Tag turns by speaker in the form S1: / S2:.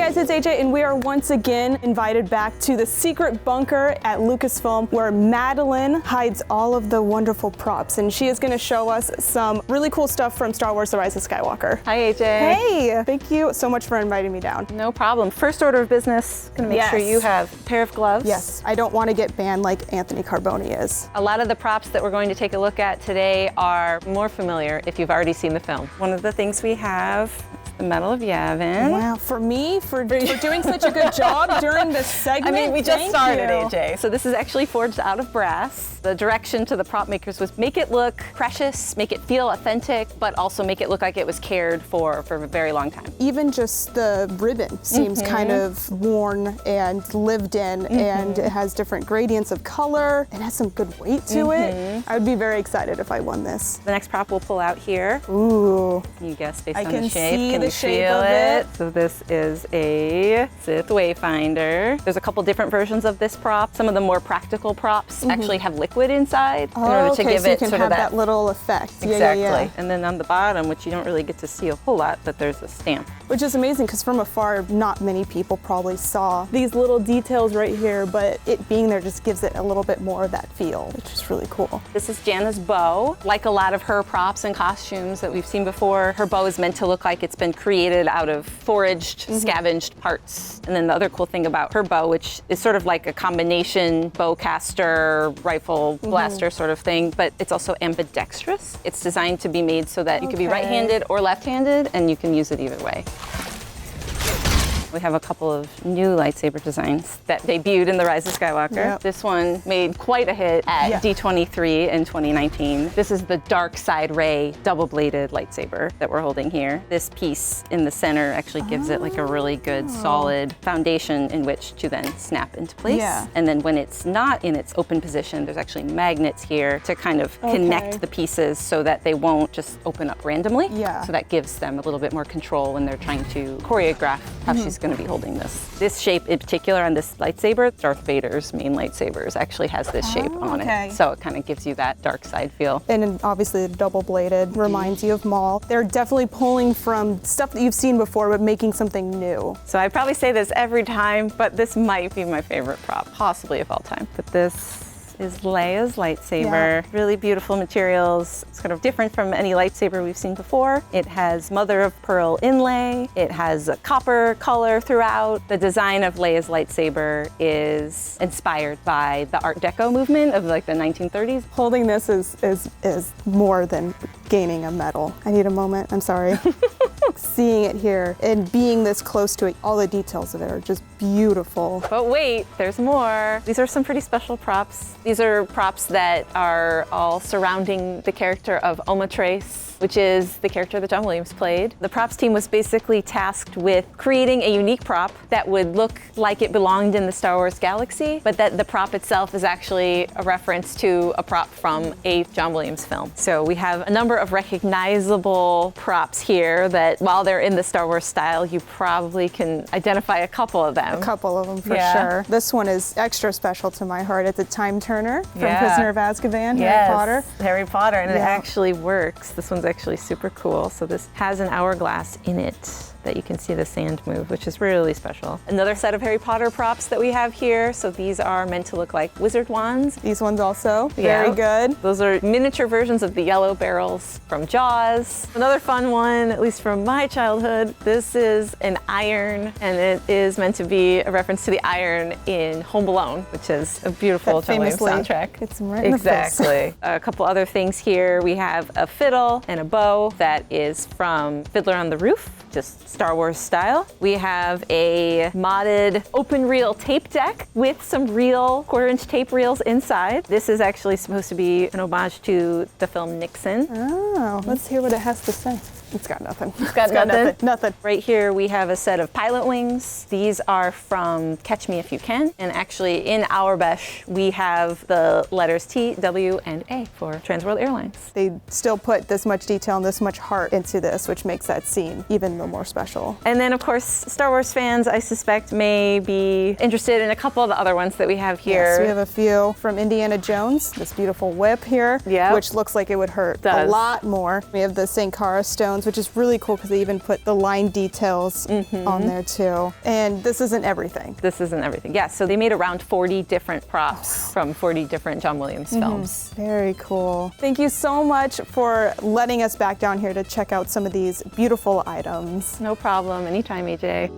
S1: guys, it's AJ, and we are once again invited back to the secret bunker at Lucasfilm where Madeline hides all of the wonderful props, and she is going to show us some really cool stuff from Star Wars: The Rise of Skywalker.
S2: Hi, AJ.
S1: Hey, thank you so much for inviting me down.
S2: No problem. First order of business, gonna make sure you have a pair of gloves.
S1: Yes, I don't want to get banned like Anthony Carboni is.
S2: A lot of the props that we're going to take a look at today are more familiar if you've already seen the film. One of the things we have is the Medal of Yavin.
S1: Wow, for me, for doing such a good job during this segment.
S2: I mean, we just started,
S1: you.
S2: AJ. So this is actually forged out of brass. The direction to the prop makers was make it look precious, make it feel authentic, but also make it look like it was cared for a very long time.
S1: Even just the ribbon seems kind of worn and lived in, and it has different gradients of color. It has some good weight to it. I would be very excited if I won this.
S2: The next prop we'll pull out here.
S1: Ooh.
S2: You guess based
S1: I
S2: on
S1: can
S2: the shape.
S1: see
S2: Can
S1: the
S2: you
S1: shape
S2: feel
S1: of it.
S2: So this is a Sith Wayfinder. There's a couple different versions of this prop. Some of the more practical props actually have liquid inside in order to give
S1: so you
S2: it
S1: can
S2: sort
S1: have
S2: of
S1: that little effect.
S2: Exactly.
S1: Yeah.
S2: And then on the bottom, which you don't really get to see a whole lot, but there's a stamp.
S1: Which is amazing because from afar, not many people probably saw these little details right here, but it being there just gives it a little bit more of that feel, which is really cool.
S2: This is Janna's bow. Like a lot of her props and costumes that we've seen before, her bow is meant to look like it's been created out of foraged, scavenged parts. And then the other cool thing about her bow, which is sort of like a combination bowcaster, rifle, blaster sort of thing, but it's also ambidextrous. It's designed to be made so that you can be right-handed or left-handed, and you can use it either way. We have a couple of new lightsaber designs that debuted in The Rise of Skywalker.
S1: Yep.
S2: This one made quite a hit at D23 in 2019. This is the dark side Rey double-bladed lightsaber that we're holding here. This piece in the center actually gives it like a really good solid foundation in which to then snap into place.
S1: Yeah.
S2: And then when it's not in its open position, there's actually magnets here to kind of connect the pieces so that they won't just open up randomly.
S1: Yeah.
S2: So that gives them a little bit more control when they're trying to choreograph how she's going to be holding this. This shape in particular on this lightsaber, Darth Vader's main lightsabers, actually has this shape on it. So it kind of gives you that dark side feel.
S1: And then obviously the double-bladed reminds you of Maul. They're definitely pulling from stuff that you've seen before, but making something new.
S2: So I probably say this every time, but this might be my favorite prop, possibly of all time. But this is Leia's lightsaber. Really beautiful materials. It's kind of different from any lightsaber we've seen before. It has mother of pearl inlay. It has a copper color throughout. The design of Leia's lightsaber is inspired by the Art Deco movement of like the 1930s.
S1: Holding this is more than gaining a medal. I need a moment, I'm sorry. Seeing it here and being this close to it, all the details of it are just beautiful.
S2: But wait, there's more. These are some pretty special props. These are props that are all surrounding the character of Omatrace, which is the character that John Williams played. The props team was basically tasked with creating a unique prop that would look like it belonged in the Star Wars galaxy, but that the prop itself is actually a reference to a prop from a John Williams film. So we have a number of recognizable props here that while they're in the Star Wars style, you probably can identify a couple of them.
S1: A couple of them for sure. This one is extra special to my heart. It's a time turner from Prisoner of Azkaban, Harry Potter.
S2: Harry Potter, and it actually works. This one's actually super cool. So this has an hourglass in it that you can see the sand move, which is really special. Another set of Harry Potter props that we have here. So these are meant to look like wizard wands.
S1: These ones also, very good.
S2: Those are miniature versions of the yellow barrels from Jaws. Another fun one, at least from my childhood, this is an iron, and it is meant to be a reference to the iron in Home Alone, which is a beautiful John Williams soundtrack.
S1: It's right in the face.
S2: Exactly. A couple other things here. We have a fiddle and a bow that is from Fiddler on the Roof, just Star Wars style. We have a modded open reel tape deck with some real 1/4-inch tape reels inside. This is actually supposed to be an homage to the film Nixon.
S1: Oh, let's hear what it has to say. It's got nothing.
S2: It's got nothing?
S1: Nothing.
S2: Right here we have a set of pilot wings. These are from Catch Me If You Can. And actually in our Besh, we have the letters T, W, and A for Trans World Airlines.
S1: They still put this much detail and this much heart into this, which makes that scene even more special.
S2: And then of course, Star Wars fans, I suspect, may be interested in a couple of the other ones that we have here.
S1: Yes, we have a few from Indiana Jones. This beautiful whip here, which looks like it would hurt a lot more. We have the St. Cara stone rhinestones, which is really cool because they even put the line details on there too. And this isn't everything.
S2: This isn't everything. Yes, so they made around 40 different props from 40 different John Williams films.
S1: Very cool. Thank you so much for letting us back down here to check out some of these beautiful items.
S2: No problem. Anytime, AJ.